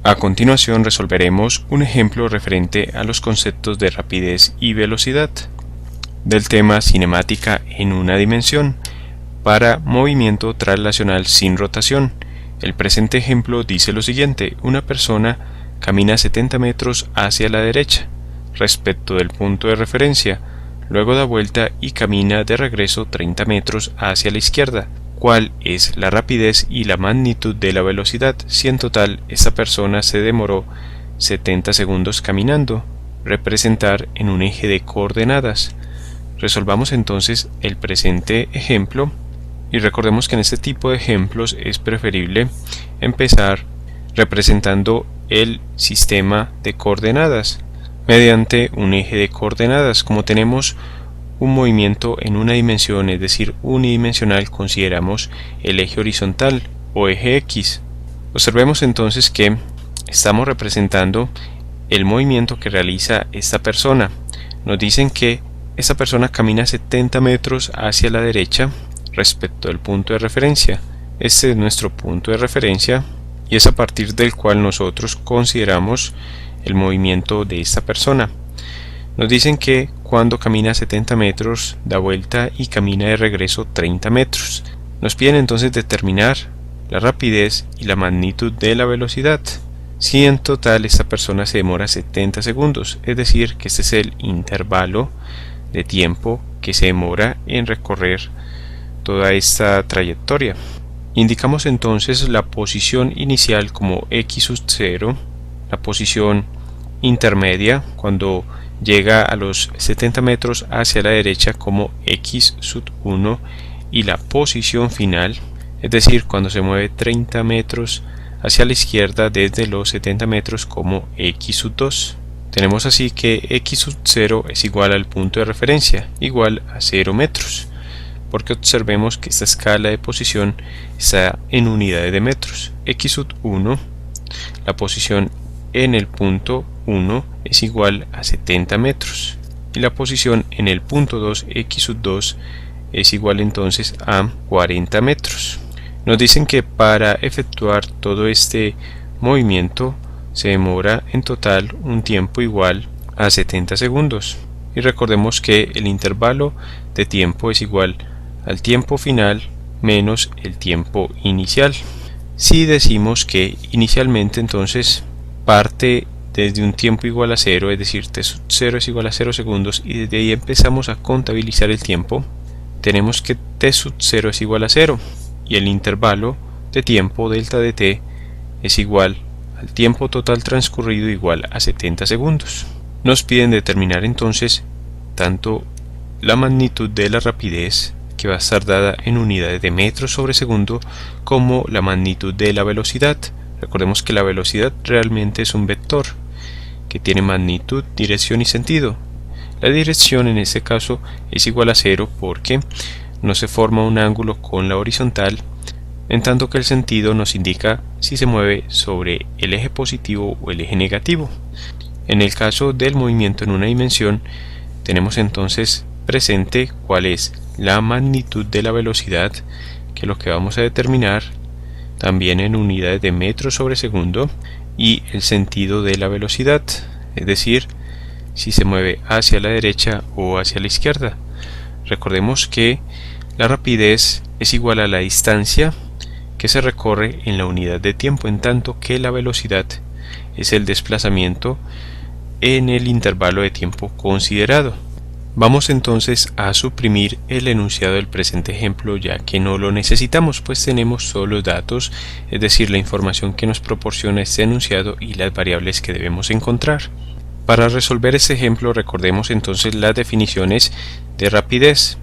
A continuación resolveremos un ejemplo referente a los conceptos de rapidez y velocidad del tema cinemática en una dimensión para movimiento traslacional sin rotación. El presente ejemplo dice lo siguiente: una persona camina 70 metros hacia la derecha respecto del punto de referencia, luego da vuelta y camina de regreso 30 metros hacia la izquierda. ¿Cuál es la rapidez y la magnitud de la velocidad si en total esta persona se demoró 70 segundos caminando? Representar en un eje de coordenadas. Resolvamos entonces el presente ejemplo y recordemos que en este tipo de ejemplos es preferible empezar representando el sistema de coordenadas mediante un eje de coordenadas. Como tenemos un movimiento en una dimensión, es decir, unidimensional, consideramos el eje horizontal o eje X. Observemos entonces que estamos representando el movimiento que realiza esta persona. Nos dicen que esta persona camina 70 metros hacia la derecha respecto al punto de referencia. Este es nuestro punto de referencia y es a partir del cual nosotros consideramos el movimiento de esta persona. Nos dicen que cuando camina 70 metros da vuelta y camina de regreso 30 metros. Nos piden entonces determinar la rapidez y la magnitud de la velocidad. Si en total esta persona se demora 70 segundos, es decir, que este es el intervalo de tiempo que se demora en recorrer toda esta trayectoria. Indicamos entonces la posición inicial como x sub 0, la posición intermedia cuando llega a los 70 metros hacia la derecha como x sub 1 y la posición final, es decir, cuando se mueve 30 metros hacia la izquierda desde los 70 metros como x sub 2. Tenemos así que x sub 0 es igual al punto de referencia, igual a 0 metros, porque observemos que esta escala de posición está en unidades de metros. X sub 1, la posición en el punto 1 es igual a 70 metros y la posición en el punto 2, x sub 2, es igual entonces a 40 metros. Nos dicen que para efectuar todo este movimiento se demora en total un tiempo igual a 70 segundos y recordemos que el intervalo de tiempo es igual al tiempo final menos el tiempo inicial. Si decimos que inicialmente entonces parte desde un tiempo igual a 0, es decir, t sub 0 es igual a 0 segundos, y desde ahí empezamos a contabilizar el tiempo, tenemos que t sub 0 es igual a 0 y el intervalo de tiempo delta de t es igual al tiempo total transcurrido igual a 70 segundos. Nos piden determinar entonces tanto la magnitud de la rapidez, que va a estar dada en unidades de metros sobre segundo, como la magnitud de la velocidad. Recordemos que la velocidad realmente es un vector que tiene magnitud, dirección y sentido. La dirección en este caso es igual a 0 porque no se forma un ángulo con la horizontal, en tanto que el sentido nos indica si se mueve sobre el eje positivo o el eje negativo. En el caso del movimiento en una dimensión, tenemos entonces presente cuál es la magnitud de la velocidad, que es lo que vamos a determinar también en unidades de metros sobre segundo, y el sentido de la velocidad, es decir, si se mueve hacia la derecha o hacia la izquierda. Recordemos que la rapidez es igual a la distancia que se recorre en la unidad de tiempo, en tanto que la velocidad es el desplazamiento en el intervalo de tiempo considerado. Vamos entonces a suprimir el enunciado del presente ejemplo, ya que no lo necesitamos, pues tenemos solo los datos, es decir, la información que nos proporciona este enunciado y las variables que debemos encontrar. Para resolver este ejemplo, recordemos entonces las definiciones de rapidez.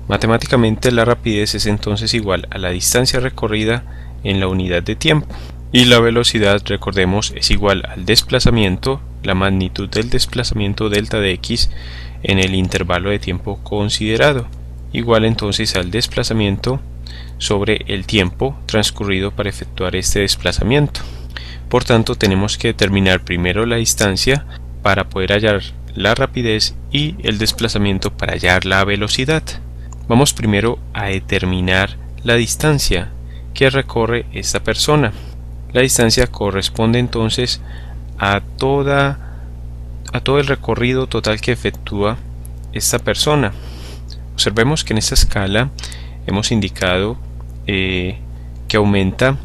Matemáticamente, la rapidez es entonces igual a la distancia recorrida en la unidad de tiempo, y la velocidad, recordemos, es igual al desplazamiento, la magnitud del desplazamiento delta de x en el intervalo de tiempo considerado, igual entonces al desplazamiento sobre el tiempo transcurrido para efectuar este desplazamiento. Por tanto, tenemos que determinar primero la distancia para poder hallar la rapidez y el desplazamiento para hallar la velocidad. Vamos primero a determinar la distancia que recorre esta persona. La distancia corresponde entonces a todo el recorrido total que efectúa esta persona. Observemos que en esta escala hemos indicado que aumenta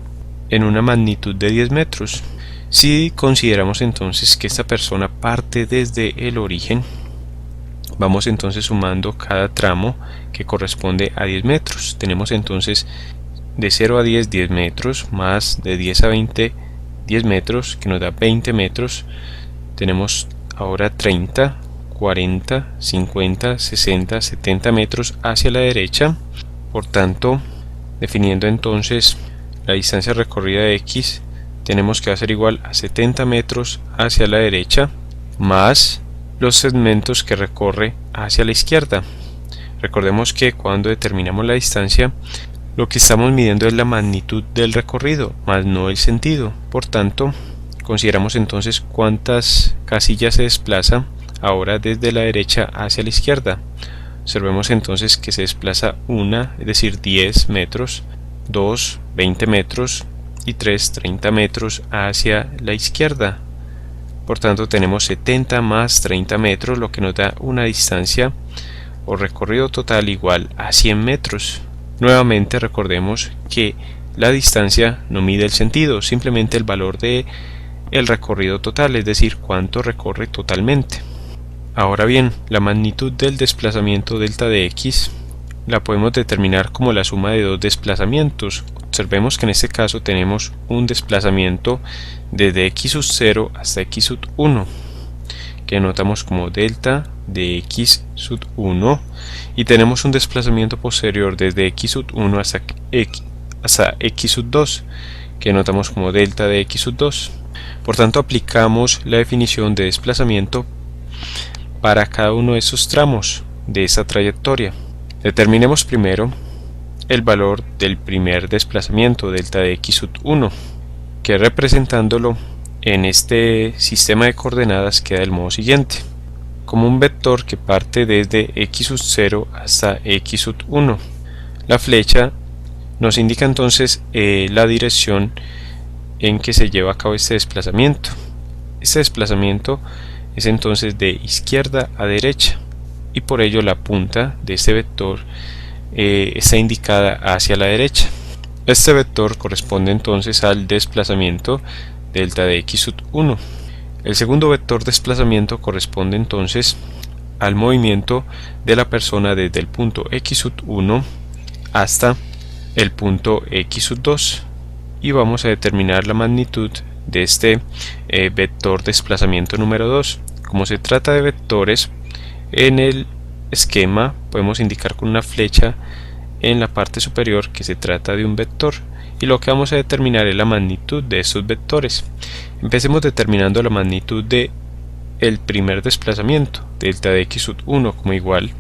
en una magnitud de 10 metros. Si consideramos entonces que esta persona parte desde el origen, vamos entonces sumando cada tramo que corresponde a 10 metros. Tenemos entonces de 0 a 10, 10 metros, más de 10 a 20, 10 metros, que nos da 20 metros. Tenemos ahora 30, 40, 50, 60, 70 metros hacia la derecha. Por tanto, definiendo entonces la distancia recorrida de X, tenemos que va a ser igual a 70 metros hacia la derecha, más los segmentos que recorre hacia la izquierda. Recordemos que cuando determinamos la distancia, lo que estamos midiendo es la magnitud del recorrido, más no el sentido. Por tanto, consideramos entonces cuántas casillas se desplaza ahora desde la derecha hacia la izquierda. Observemos entonces que se desplaza 1, es decir 10 metros, 2, 20 metros y 3, 30 metros hacia la izquierda. Por tanto, tenemos 70 más 30 metros, lo que nos da una distancia o recorrido total igual a 100 metros. Nuevamente recordemos que la distancia no mide el sentido, simplemente el valor de el recorrido total, es decir, cuánto recorre totalmente. Ahora bien, la magnitud del desplazamiento delta de X la podemos determinar como la suma de dos desplazamientos. Observemos que en este caso tenemos un desplazamiento desde x sub 0 hasta x sub 1, que anotamos como delta de x sub 1, y tenemos un desplazamiento posterior desde x sub 1 hasta x sub 2, que anotamos como delta de x sub 2. Por tanto, aplicamos la definición de desplazamiento para cada uno de esos tramos de esa trayectoria. Determinemos primero el valor del primer desplazamiento, delta de x sub 1, que representándolo en este sistema de coordenadas queda del modo siguiente: como un vector que parte desde x sub 0 hasta x sub 1. La flecha nos indica entonces la dirección en que se lleva a cabo este desplazamiento. Este desplazamiento es entonces de izquierda a derecha, y por ello la punta de este vector está indicada hacia la derecha. Este vector corresponde entonces al desplazamiento delta de x sub 1. El segundo vector desplazamiento corresponde entonces al movimiento de la persona desde el punto x sub 1 hasta el punto x sub 2, y vamos a determinar la magnitud de este vector desplazamiento número 2. Como se trata de vectores, en el esquema podemos indicar con una flecha en la parte superior que se trata de un vector, y lo que vamos a determinar es la magnitud de estos vectores. Empecemos determinando la magnitud de el primer desplazamiento, delta de x sub 1, como igual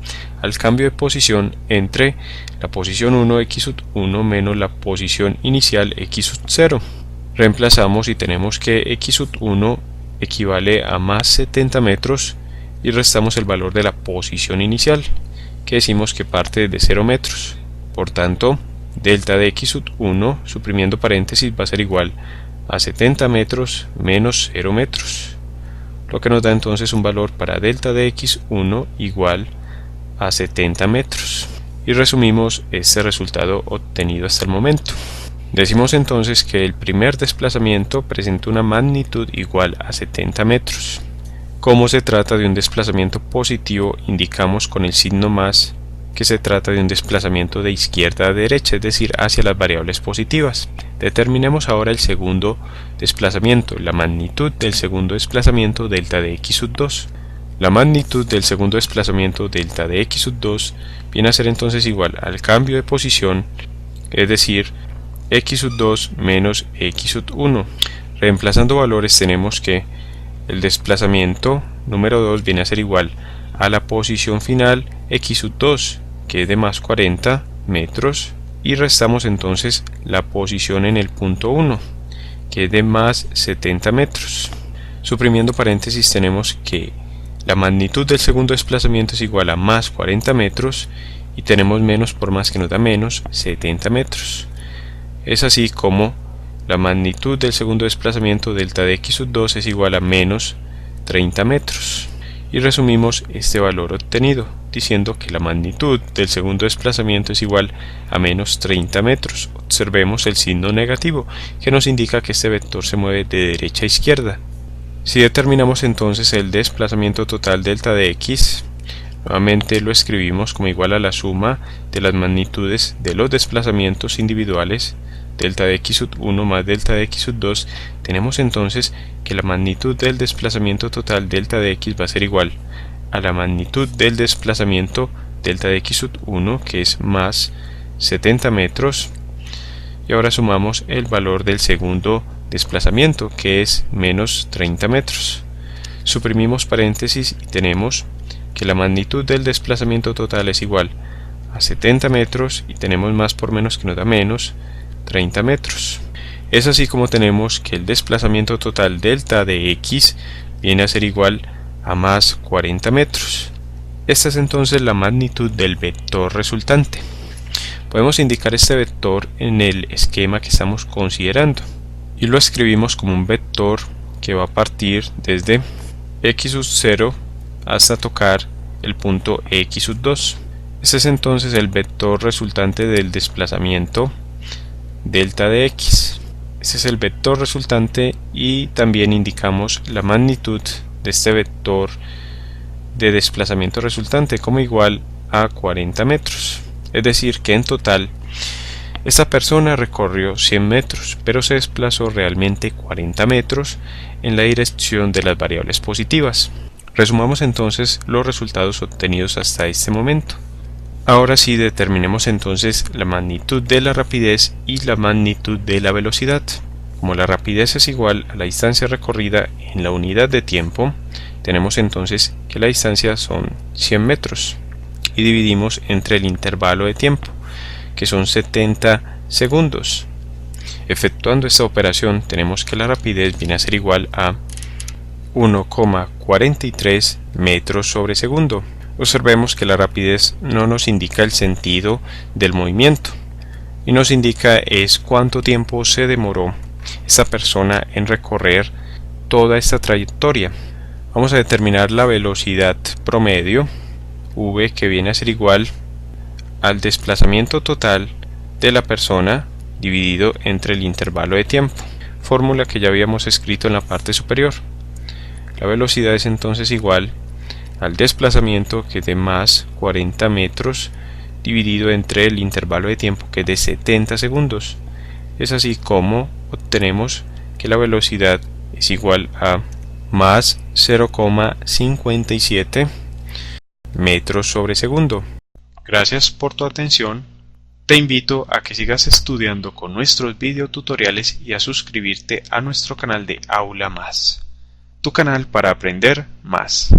al cambio de posición entre la posición 1 x sub 1 menos la posición inicial x sub 0. Reemplazamos y tenemos que x sub 1 equivale a más 70 metros, y restamos el valor de la posición inicial, que decimos que parte de 0 metros. Por tanto, delta de x sub 1, suprimiendo paréntesis, va a ser igual a 70 metros menos 0 metros, lo que nos da entonces un valor para delta de x1 igual a 70 metros. Y resumimos este resultado obtenido hasta el momento. Decimos entonces que el primer desplazamiento presenta una magnitud igual a 70 metros. Como se trata de un desplazamiento positivo, indicamos con el signo más que se trata de un desplazamiento de izquierda a derecha, es decir, hacia las variables positivas. Determinemos ahora el segundo desplazamiento, la magnitud del segundo desplazamiento delta de x sub 2. La magnitud del segundo desplazamiento delta de x sub 2 viene a ser entonces igual al cambio de posición, es decir, x sub 2 menos x sub 1. Reemplazando valores tenemos que el desplazamiento número 2 viene a ser igual a la posición final x sub 2, que es de más 40 metros, y restamos entonces la posición en el punto 1, que es de más 70 metros. Suprimiendo paréntesis tenemos que la magnitud del segundo desplazamiento es igual a más 40 metros, y tenemos menos por más que nos da menos 70 metros. Es así como la magnitud del segundo desplazamiento delta de x sub 2 es igual a menos 30 metros. Y resumimos este valor obtenido diciendo que la magnitud del segundo desplazamiento es igual a menos 30 metros. Observemos el signo negativo que nos indica que este vector se mueve de derecha a izquierda. Si determinamos entonces el desplazamiento total delta de x, nuevamente lo escribimos como igual a la suma de las magnitudes de los desplazamientos individuales delta de x sub 1 más delta de x sub 2, tenemos entonces que la magnitud del desplazamiento total delta de x va a ser igual a la magnitud del desplazamiento delta de x sub 1, que es más 70 metros, y ahora sumamos el valor del segundo desplazamiento, que es menos 30 metros. Suprimimos paréntesis y tenemos que la magnitud del desplazamiento total es igual a 70 metros y tenemos más por menos que nos da menos 30 metros. Es así como tenemos que el desplazamiento total delta de x viene a ser igual a más 40 metros. Esta es entonces la magnitud del vector resultante. Podemos indicar este vector en el esquema que estamos considerando y lo escribimos como un vector que va a partir desde x sub 0 hasta tocar el punto x sub 2. Este es entonces el vector resultante del desplazamiento delta de x. Este es el vector resultante y también indicamos la magnitud de este vector de desplazamiento resultante como igual a 40 metros. Es decir que en total esta persona recorrió 100 metros, pero se desplazó realmente 40 metros en la dirección de las variables positivas. Resumamos entonces los resultados obtenidos hasta este momento. Ahora sí determinemos entonces la magnitud de la rapidez y la magnitud de la velocidad. Como la rapidez es igual a la distancia recorrida en la unidad de tiempo, tenemos entonces que la distancia son 100 metros y dividimos entre el intervalo de tiempo, que son 70 segundos. Efectuando esta operación tenemos que la rapidez viene a ser igual a 1,43 metros sobre segundo. Observemos que la rapidez no nos indica el sentido del movimiento y nos indica es cuánto tiempo se demoró esta persona en recorrer toda esta trayectoria. Vamos a determinar la velocidad promedio v, que viene a ser igual al desplazamiento total de la persona dividido entre el intervalo de tiempo, fórmula que ya habíamos escrito en la parte superior. La velocidad es entonces igual al desplazamiento, que es de más 40 metros dividido entre el intervalo de tiempo, que es de 70 segundos. Es así como obtenemos que la velocidad es igual a más 0,57 metros sobre segundo. Gracias por tu atención. Te invito a que sigas estudiando con nuestros videotutoriales y a suscribirte a nuestro canal de Aula Más, tu canal para aprender más.